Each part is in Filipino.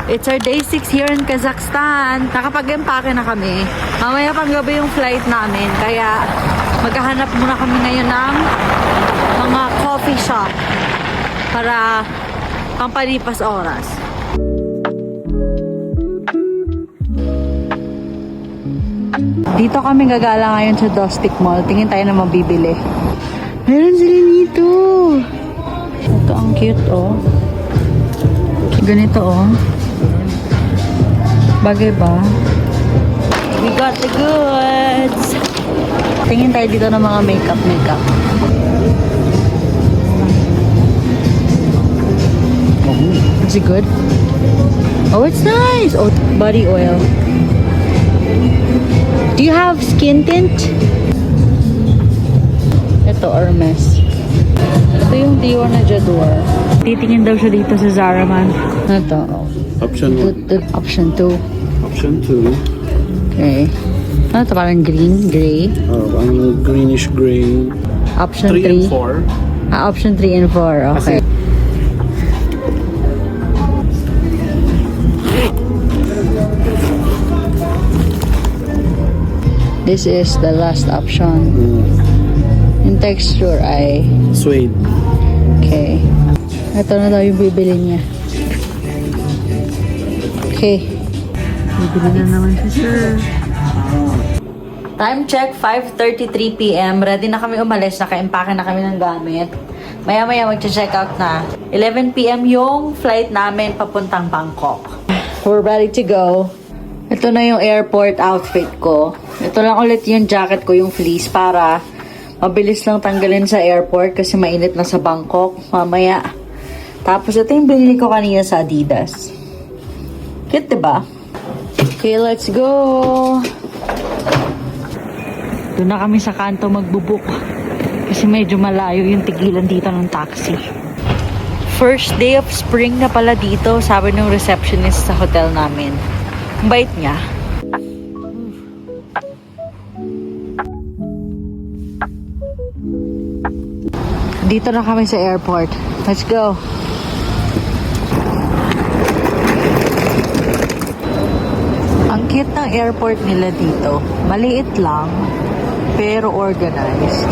It's our day 6 here in Kazakhstan. Nakapag-empake na kami. Mamaya pang gabi yung flight namin. Kaya maghahanap muna kami ngayon ng mga coffee shop para pampalipas oras. Dito kami gagala ngayon sa Dostik Mall. Tingin tayo na mabibili. Meron sila dito. Ito ang cute, oh. Ganito, oh. Bagay ba? We got the goods! Tingin tayo dito ng mga makeup. Is it good? Oh, it's nice! Oh, body oil. Do you have skin tint? Ito, Hermes. Ito yung Dior na J'adore. Titingin daw siya dito sa Zara man. Ito. Option 1. Option 2. Option 2. Okay. Ano ito? Parang green, gray. Parang greenish gray. Option 3 and 3. 4. Option 3 and 4. Okay. This is the last option. Yung texture ay Suede. okay. Ito na daw yung bibili niya. Okay. Bibili na naman si sir. Time check, 5:33 p.m. Ready na kami umalis. Naka-empake na kami ng gamit. Maya-maya mag-check out na. 11 p.m. yung flight namin papuntang Bangkok. We're ready to go. Ito na yung airport outfit ko. Ito lang ulit yung jacket ko, yung fleece, para mabilis lang tanggalin sa airport kasi mainit na sa Bangkok mamaya. Tapos ito yung binili ko kanina sa Adidas. Cute, diba? Okay, let's go! Doon na kami sa kanto magbubuk. Kasi medyo malayo yung tigilan dito ng taxi. First day of spring na pala dito, sabi ng receptionist sa hotel namin. Ang bait niya. Dito na kami sa airport. Let's go. Ang cute ng airport nila dito. Maliit lang, pero organized.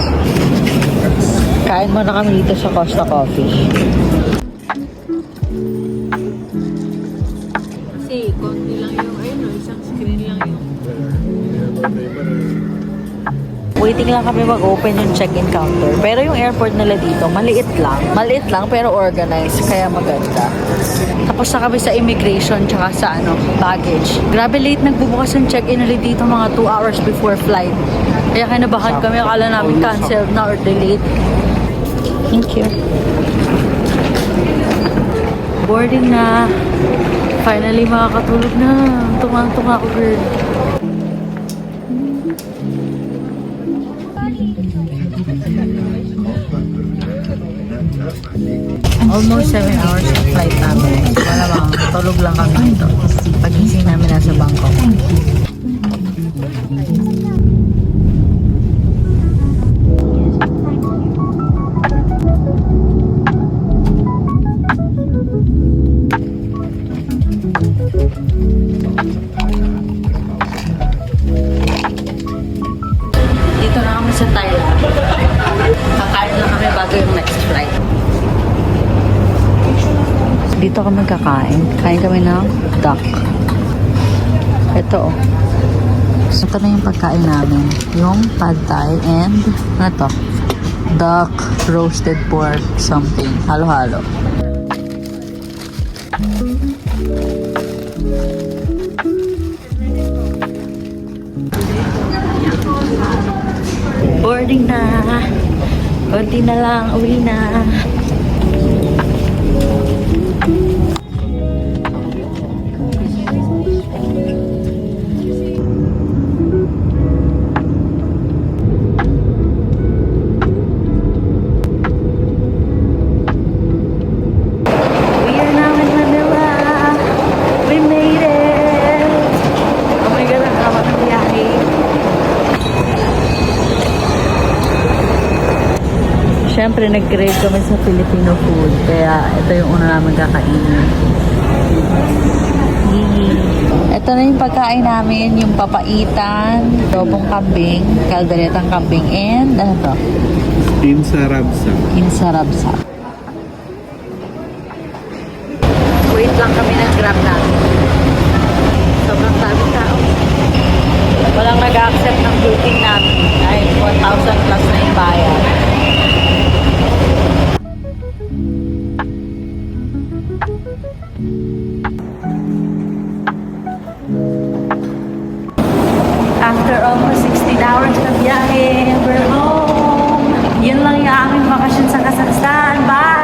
Kain muna kami dito sa Costa Coffee. Kasi konti lang yung isang screen lang yung waiting lang kami mag-open yung check-in counter. Pero yung airport nila dito, maliit lang. Maliit lang pero organized, kaya maganda. Tapos na kami sa immigration tsaka sa baggage. Grabe late nagbubukas yung check-in nila dito mga 2 hours before flight. Kaya kinabahan kami, akala namin canceled na or delayed. Thank you. Boarding na. Finally makakatulog na. Tungang-tunga ko, girl. Almost 7 hours yung flight namin. Malamang, tulog lang kami dito. Pag-ising namin nasa Bangkok. Dito na kami sa Thailand. Kakain lang kami bago yung next flight. Dito kami kakain. Kain kami ng duck. Ito. Ito na yung pagkain namin. Yung pad thai and ano to? Duck, roasted pork, something. Halo-halo. Boarding na. Konti na lang. Uwi na. Siyempre, nag-crave kami sa Filipino food. Kaya, ito yung una namin kakainin. Ito na yung pagkain namin, yung papaitan, adobong kambing, kalderetang kambing, and ano to? Insarabsa. Insarabsab. Wait lang kami ng grab namin. Sobrang daming tao. Walang nag-accept ng booking namin. Ay, 1,000 plus na yung bayad. After almost 16 hours na biyahe, we're home. Yun lang yung aming bakasyon sa Kazakhstan. Bye!